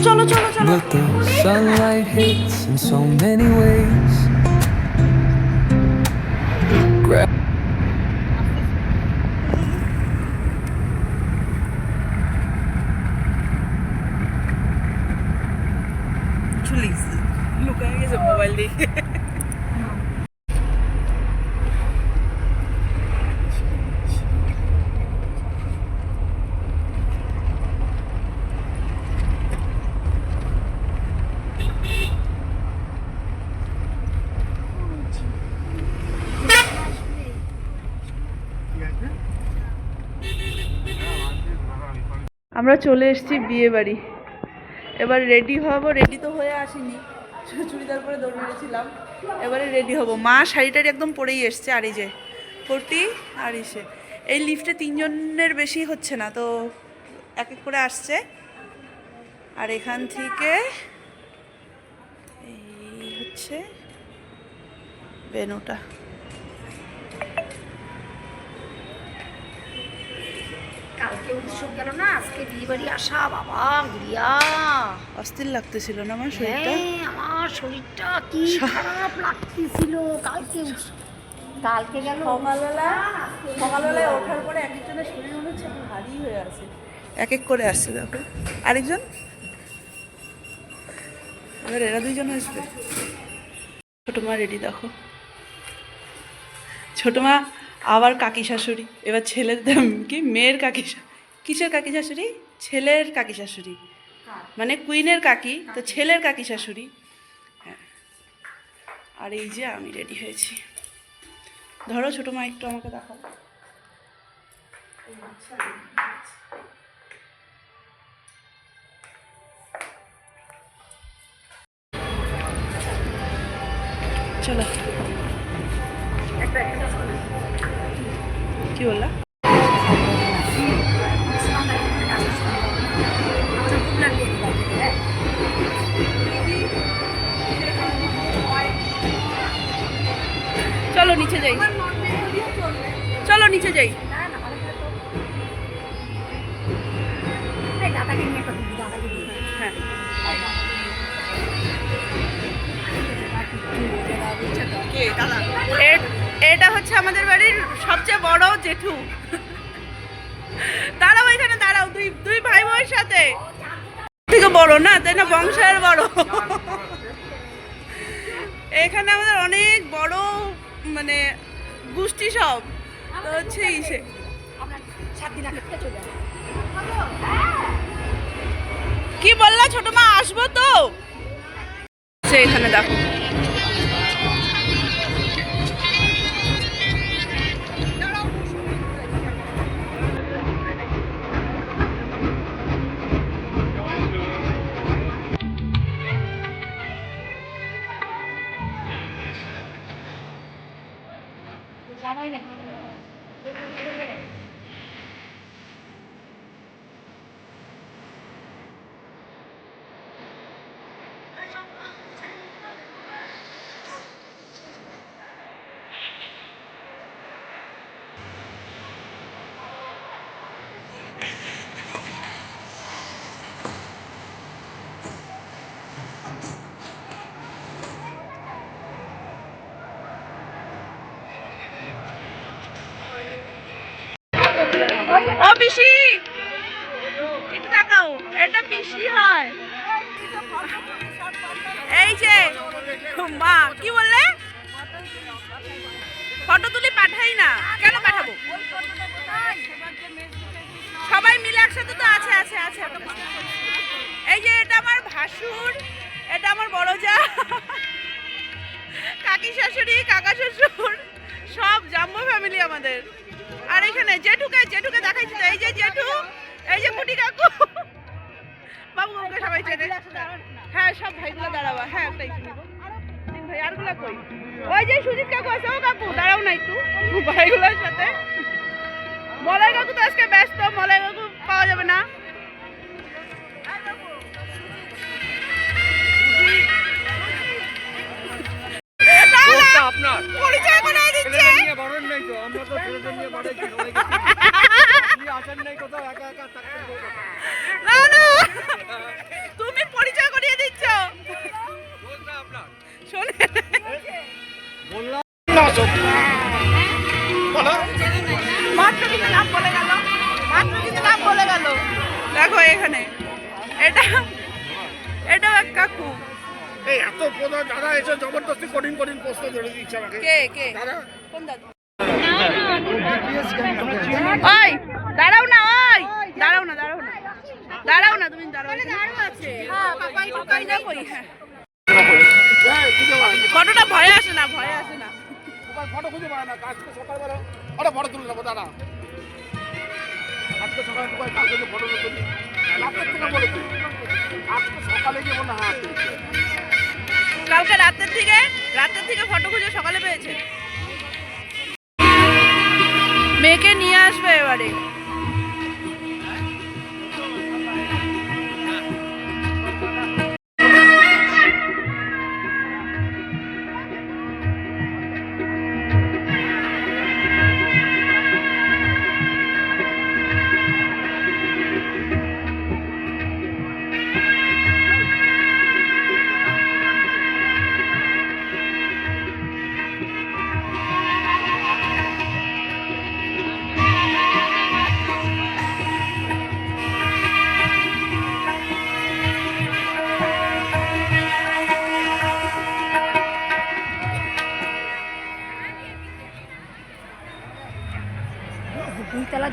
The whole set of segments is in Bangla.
চলো চলো চলো। But the sunlight hits in so many ways. লুকায় গেছে মোবাইল দেখে। আমরা চলে এসেছি বিয়ে বাড়ি। এবার রেডি হব, রেডি তো হয়ে আসিনি, চুড়িদার পরে দৌড় মেরেছিলাম। এবারে রেডি হব। মা শাড়িটারি একদম পরেই এসছে, আর এই যে কোটি আর এসে এই লিফটে 3 জনের বেশি হচ্ছে না, তো এক এক করে আসছে। আর এখান থেকে এই হচ্ছে বেনুটা। কালকে উৎসব গেল না, আজকে বিয়ে বাড়ি আসা। বাবা গুড়িয়া অস্থির লাগতেছিল না আমার শরীরটা? আমার শরীরটা কি খারাপ লাগতেছিল। কালকে গেল সকালবেলায় ওঠার পরে এক একজনের শরীর মনে হচ্ছে ভারী হয়ে আছে। এক এক করে আসছে, দেখো আরেকজন। এবার এরা 2 জন আসবে। ছোটো মা রেডি, দেখো ছোটো মা আবার কাকি শাশুড়ি। এবার ছেলের কি মেয়ের কাকি, কিসের কাকি শাশুড়ি? ছেলের কাকি শাশুড়ি, মানে কুইনের কাকি, তো ছেলের কাকি শাশুড়ি। হ্যাঁ, আর এই যে আমি রেডি হয়েছি। ধরো ছোটো মা একটু আমাকে দেখাও। চলো, কি বললা? চলো নিচে যাই, চলো নিচে যাই। হ্যাঁ, এটা হচ্ছে আমাদের বাড়ির সবচেয়ে বড় জেঠু। দাঁড়াও এখানে, দাঁড়াও। দুই ভাই বোনের সাথে থেকে বড় না, তাই না? বংশের বড়। এখানে আমাদের অনেক বড়, মানে গোষ্ঠী সব। তো হচ্ছে ইসে কি বললা ছোট মা? আসবো তো। এখানে দেখো ও পিসি, একটু তাকাও, এটা পিসি হয়। এই যে মা কি বললে? ফটো তুলি পাঠাই না, কেন পাঠাবো? সবাই মিলে একসাথে তো আছে আছে আছে। এই যে এটা আমার ভাসুর, এটা আমার বড় যা, কাকি শাশুড়ি, কাকা শ্বশুর, সব জাম্বো ফ্যামিলি আমাদের। আর এখানে জেঠুকে দেখাইছি তো, এই যে জেঠু, এই যে মুটি কাকু, বাবু ওকে সবাই চেনে। হ্যাঁ, সব ভাইগুলো দাঁড়াবা। হ্যাঁ, একটাই শুনবো। 3 ভাই, আরগুলা কই? ওই যে সুজিত কাকু আছে। ও কাকু দাঁড়াও না একটু, ভাইগুলোর সাথে। মলয় কাকু তো আজকে ব্যস্ত, মলয় কাকু পাওয়া যাবে না। পরিচয় করে দিচ্ছে। তুমি এটা এটাও এক কাকু। এই এত প্রধান দাদা এসে জবরদস্তি কঠিন কঠিন প্রশ্ন ধরে দিচ্ছে আমাকে। কে দাদা কোন দাদা? ওই দাঁড়াও না, ওই দাঁড়াও না, দাঁড়াও না, তুমি দাঁড়াও। হ্যাঁ পাপাই পাপাই না কই। হ্যাঁ ফটোটা ভয় আসে না। ফটো খুঁজে পায় না, আজকে সকালবেলা আরে ফটো তুলে নেবো দাদা। আজকে সকালে তোমার কালকে যে ফটো তুলি রাতের থেকে বলেছি, আজকে সকালে গিয়ে বললো হ্যাঁ তুলছে। কালকে রাতের থেকে ফটো খুঁজে সকালে পেয়েছে। মেয়েকে নিয়ে আসবে এবারে। দুইতলা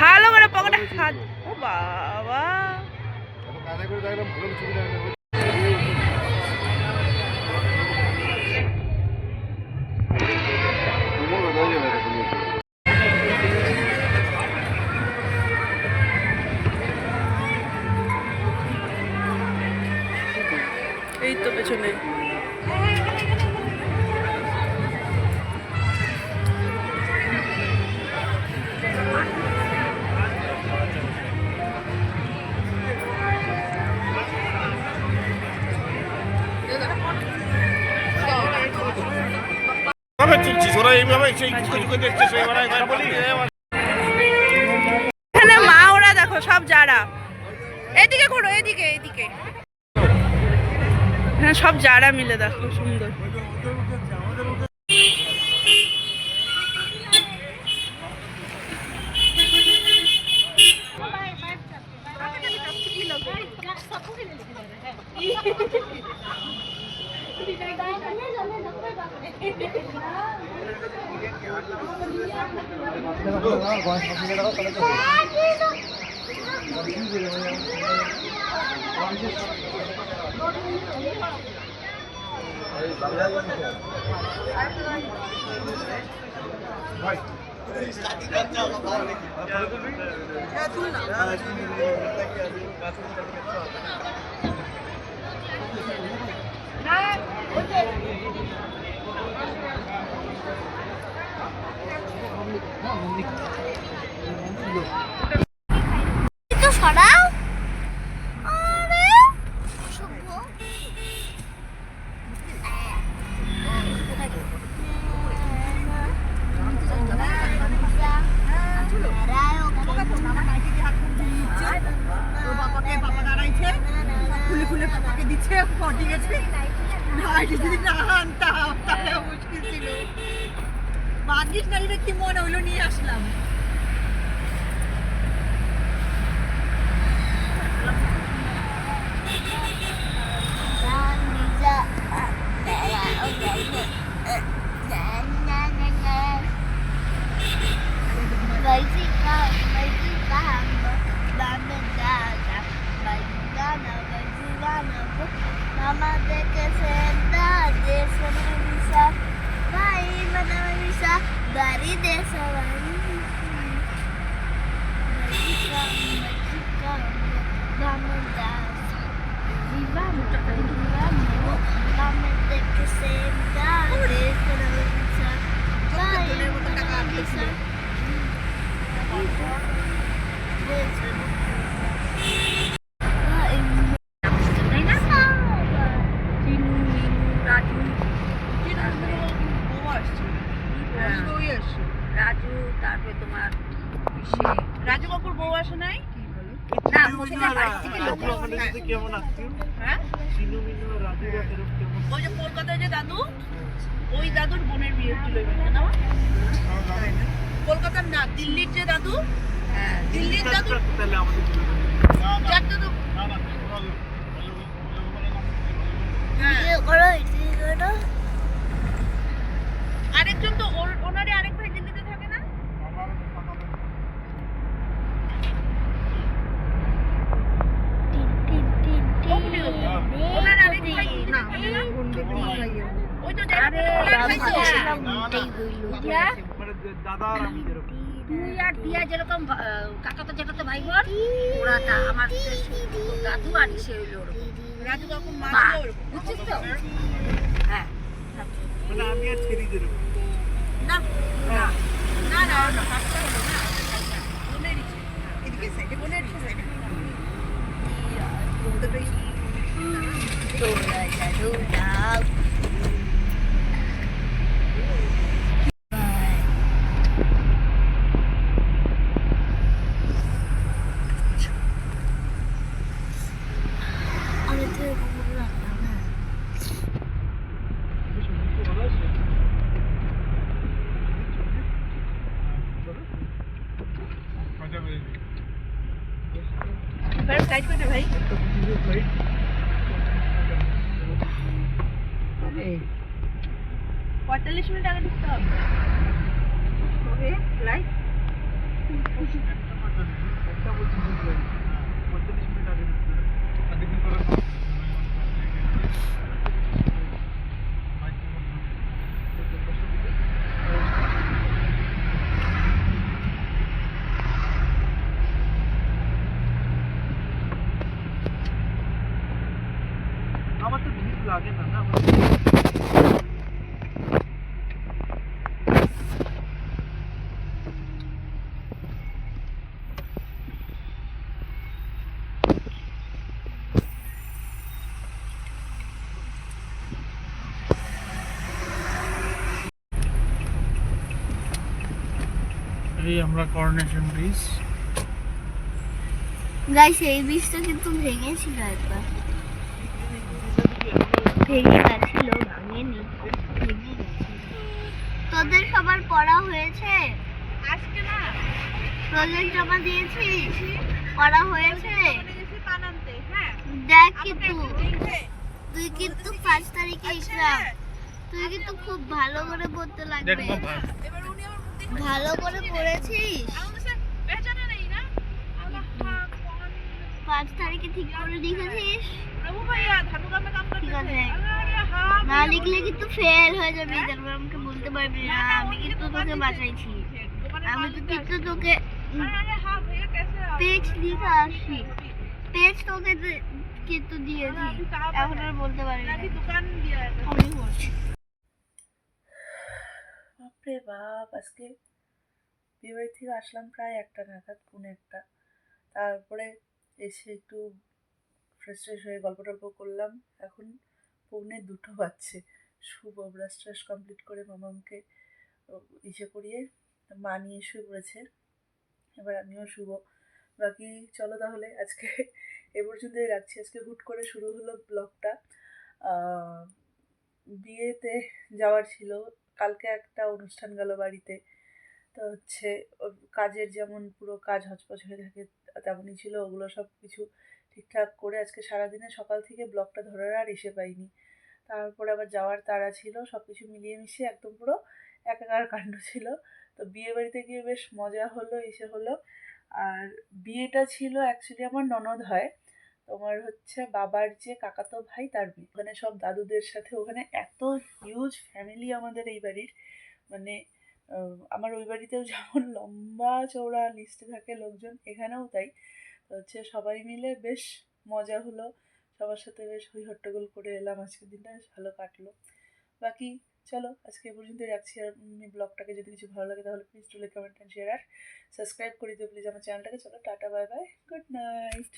ভালো করে পকেটে হাত। ও বাবা এই তো পেছনে। এখানে মা ওরা দেখো সব যারা এদিকে ঘোরো, এদিকে হ্যাঁ সব যারা মিলে দেখো সুন্দর। তো সরাও আরে শুভ খুলে খুলে পাপাকে দিচ্ছে পটি গেছে যদি না আনতাম তাহলে মুশকিল ছিল। ভাগ্যিস না এটা কি মনে হইলো নিয়ে আসলাম। Mama de que senda de sonrisa, vai manamisa, dari de savani. Magica, mama da. Viva mama de que senda de sonrisa, vai manamisa. Raju তারপরে তোমার রাজু কাকুর বউ আসে নাই? না সেটা বাড়ি থেকে লোক কেমন আসছে? হ্যাঁ চিনু মিনু রাজু এরকম কেমন? ওই যে কলকাতায় যে দাদু, ওই দাদুর বোনের বিয়ে হচ্ছিল এখানে না? কলকাতার না, দিল্লির যে দাদু, হ্যাঁ দিল্লির দাদু তাহলে আমাদের যার দাদু না না হ্যাঁ আরেকজন তো ওনারে আরেক ভাই দিল্লিতে থাকে না? ওনার আরেক ভাই না ওই তো যারা মানে দাদা আর আমি যেরকম তুই আর টিয়া যেরকম কাকাতো জ্যাঠাতো ভাই বোন ওরা তা আমার দাদু আর সে হইলো ওরকম রাজু কাকুর মা মা, ছিল ওরকম। বুঝছিস তো হ্যাঁ মানে আমি আর ছেড়ি যেরকম না না না না না পাঁচটা হলো না বোনেরই ছিল। এদিকে সাইডে বোনের সাইডে তোরা জানো না আমি তো রাখলাম না এবার সাইড করে ভাই 45 মিনিট আগে ঢুকতে হবে। ওকে লাইট একটা বলছি 45 মিনিট আগে আগে দিন করে আমার তো ভিড় লাগে না না এই আমরা করোনেশন ব্রিজ গাইস এই বীজটা কিন্তু ভেঙেছিল একবার ভেঙে গেছিল, ভাঙেনি, ভেঙে গেছিল। তোদের সবার পড়া হয়েছে? আজকে না প্রজেক্ট জমা দিয়েছিস? পড়া হয়েছে? গেছি পান আনতে, হ্যাঁ দেখ কিন্তু লিখে তুই কিন্তু 5 তারিখে এক্সাম, তুই কিন্তু খুব ভালো করে পড়তে লাগবে। এবার উনি আমার মুখ দিয়ে ভালো করে পড়েছিস? আমাদের সে বেচারা নেই না আল্লাহ পাক 5 তারিখে ঠিক করে লিখেছিস? প্রভু ভাইয়া ধানুকা মে কাম করতে ঠিক আছে। হ্যাঁ না লিখলে কিন্তু ফেল হয়ে যাবি, তারপর আমাকে বলতে পারবি না আমি কিন্তু তোকে বাঁচাইছি। আমি তো কিন্তু তোকে अरे हाँ भैया कैसे आप পেজ লিখে আসি, পেজ তোকে কিন্তু দিয়েছি, এখন আর বলতে পারবি না। अभी दुकान दिया है আমি বলছি বাপরে বাপ আজকে বিয়েবাড়ি থেকে আসলাম প্রায় 1টা নাগাদ, পৌনে 1টা। তারপরে এসে একটু ফ্রেশ ট্রেশ হয়ে গল্প টল্প করলাম। এখন পৌনে 2টো বাজছে। শুভ ব্রাশ ট্রাশ কমপ্লিট করে মামাকে ইসে করিয়ে মা নিয়ে শুয়ে পড়েছে, এবার আমিও শুভ। বাকি চলো তাহলে আজকে এ পর্যন্তই রাখছি। আজকে হুট করে শুরু হলো ব্লগটা। বিয়েতে যাওয়ার ছিল, কালকে একটা অনুষ্ঠান গেল বাড়িতে, তো হচ্ছে কাজের যেমন পুরো কাজ হচপচ হয়ে থাকে তেমনই ছিল। ওগুলো সব কিছু ঠিকঠাক করে আজকে সারাদিনে সকাল থেকে ব্লগটা ধরার আর এসে পাইনি। তারপরে আবার যাওয়ার তাড়া ছিল, সব কিছু মিলিয়ে মিশিয়ে একদম পুরো একাকার কাণ্ড ছিল। তো বিয়ে বাড়িতে গিয়ে বেশ মজা হলো, এসে হলো। আর বিয়েটা ছিল অ্যাকচুয়ালি আমার ননদ হয়, তোমার হচ্ছে বাবার যে কাকাতো ভাই তার বিয়ে। ওখানে সব দাদুদের সাথে, ওখানে এত হিউজ ফ্যামিলি আমাদের এই বাড়ির, মানে আমার ওই বাড়িতেও যেমন লম্বা চওড়া লিস্টে থাকে লোকজন, এখানেও তাই। তো হচ্ছে সবাই মিলে বেশ মজা হলো, সবার সাথে বেশ হই হট্টগোল করে এলাম। আজকের দিনটা বেশ ভালো কাটলো। বাকি চলো আজকে এ পর্যন্তই রাখছি। আর ব্লগটাকে যদি কিছু ভালো লাগে তাহলে please do like, comment and share আর সাবস্ক্রাইব করে দিও প্লিজ আমার চ্যানেলটাকে। চলো tata, bye bye, good night.